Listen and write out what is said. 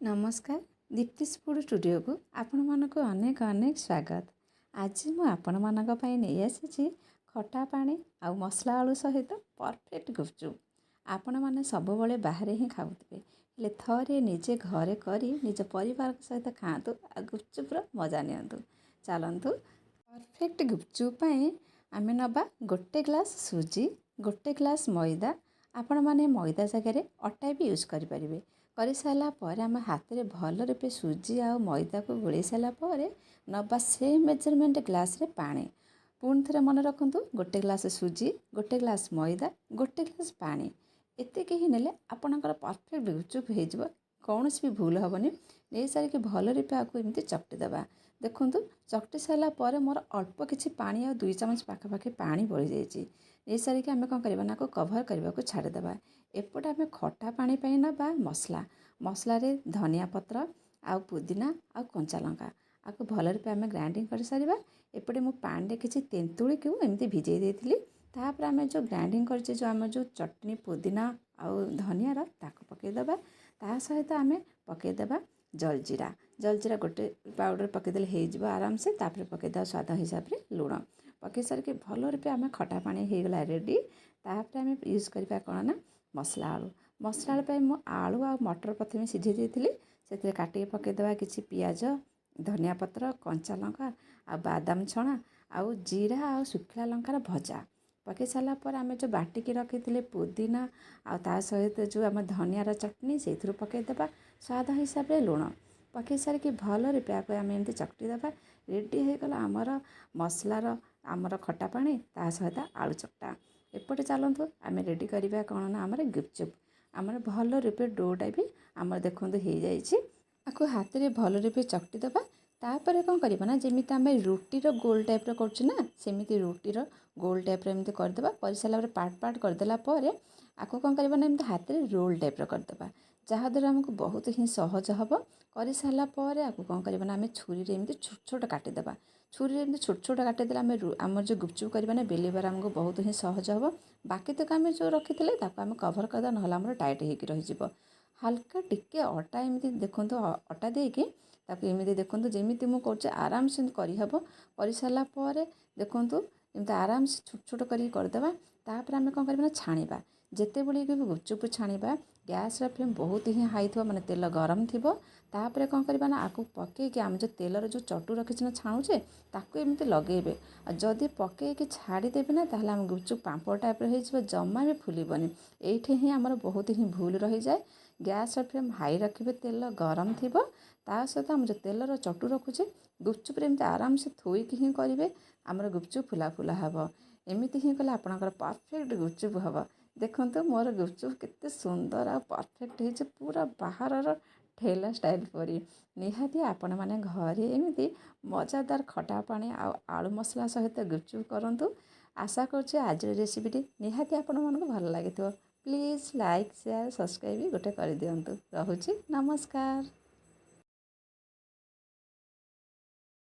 नमस्कार दीप्तिस food studio को आपण मानक अनेक अनेक स्वागत। आज मुझे नहीं आसी खटा पानी आ मसला आलू सहित परफेक्ट गुपचुप। आपण मैंने सब बाहर ही खाऊे हेले थरे निजे घरे करी निज परिवार सहित खातु आ गुपचुप्र मजा नियंतु। चलतु परफेक्ट गुपचुप आम नवा गोटे ग्लास सुजी गोटे ग्लास मैदा। आपण मैंने मैदा जगह अटा भी यूज करें कर सारा पर आम हाथ में भल रूपे सुजी आ मैदा को गोल सारापर नवा से मेजरमेंट ग्लास रे पानी पुणी थे मन रखु गोटे ग्लास सुजी गोटे ग्लास मैदा गोटे ग्लास पानी एतिक ही नेले आपणकर परफेक्ट गुपचुप हो कौन भी भूल हेनी। नहीं सारिक भल रूपे आपको एमती चकटी देवा। देखूँ चकटी सारापर मोर अल्प किसी पानी आ 2 चामच पाखापाखि पानी बड़ी जाइए। नहीं सारिक आम कौन करवा को कभर करने को छाड़देवा। एपटे आम खटा पानी ना मसला मसला धनिया पत्र आउ पुदीना आउ कंचा लंका आपको भल रूपे आम ग्राइंडिंग कर सारिबा। एपटे मु पानी किसी तेंतुली को एमती भिजई देती तापर आम जो ग्राइंडिंग कर जो आम जो चटनी पुदीना आउ धनियार ताक पकईदेवा। ता सहित आम पकईदेवा जलजीरा जलजीरा गोटे पाउडर पकईदे हो आराम से तापर पकईदेवा स्वाद हिसाब से लुण पकई सारिक भल रूपे आम खटा पानी होगला रेडी। तापर आम यूज करवा कौन ना मसला आलू मसला आलू मु आलू आ मटर प्रथम सीझे देती से काटिके पकईदेवा किसी पियाज धनिया पत्र कंचा लंका आ बादाम छणा आउ जीरा आ शुखला लंकार भजा पकई सारापर आम जो बाटिकी रखी पुदीना आ सहित जो आम धनियार चटनी से पकईदेवा स्वाद हिसाब से लुण पकई सारिक भल रूपे आपको आम एमती चकटी देवा। रेडी होगला आमर मसलार आमर खटा पानी ता सहित आलू चकटा। एपटे चलतु आम रेडी करवा कौन ना आमर गुपचुप आमर भल रूपे डोटा भी आमर देखो हो जाइए। आपको हाथ में भल रूपे चकटी देवा। तापर कौन करना ना जमी आम रुटीर गोल टाइप करना सेमती रुटीर गोल टाइप एमती करदे कर सारा पार्ट पार्ट करदेला आपको कौन करना एमती हाथ में रोल टाइप करदे जहाँद्वारा आमको बहुत ही सहज हम कर सारापर आपको कौन करना आम छुरी एमती छोट छोट काटिदेवा। छुरी एमती छोट छोट काटिदेला आम जो गुपचुप करना बेलिबार आमको बहुत ही सहज हम। बाकी तक आम जो रखी आम कभर करदे ना आम टाइट होकर रही हल्का टिके अटा एमती देखो अटा देकी एमती देखो जमी मुझे आराम से करहब कर सारापर देखूँ एमती आराम से छोट छोट करदेवा। तापर आम कौन करना छाणीबा जिते बड़े भी गुपचुप छाणीबा गैस फ्लेम बहुत ही हाई थो माने तेल गरम थो। तापर कौन करना ना आपको पकईकि आम जो तेलर जो चटू रखी छाणुचे ताकू एमती लगेबे जदि पकईकि छाड़देवे ना ताहले आम गुपचुप पांपड़ टाइप हो जमा भी फुलबनी। ये ही आमर बहुत ही भूल रही जाए। गैस फ्लेम हाई रखिए तेल गरम थी ता सहित आम जो तेलर चटू रखुचे गुपचुप एमती आराम से थोईकी ही करेंगे आमर गुपचुप फुला फुला हम एमती ही कले आपणकर परफेक्ट गुपचुप हम। देखो मोर गुपचुप केते सुंदर आ परफेक्ट हो पूरा बाहर ठेला स्टाइल परी निहाती आपण मैंने घरे एमती मजादार खटा पानी आलू मसला सहित गुपचुप करूँ। आशा करुँचे आज रेसिपीटी निहाती आपण मानक भल लगी। प्लीज लाइक शेयर सब्सक्राइब गोटे कर दिंतु। रहुची नमस्कार।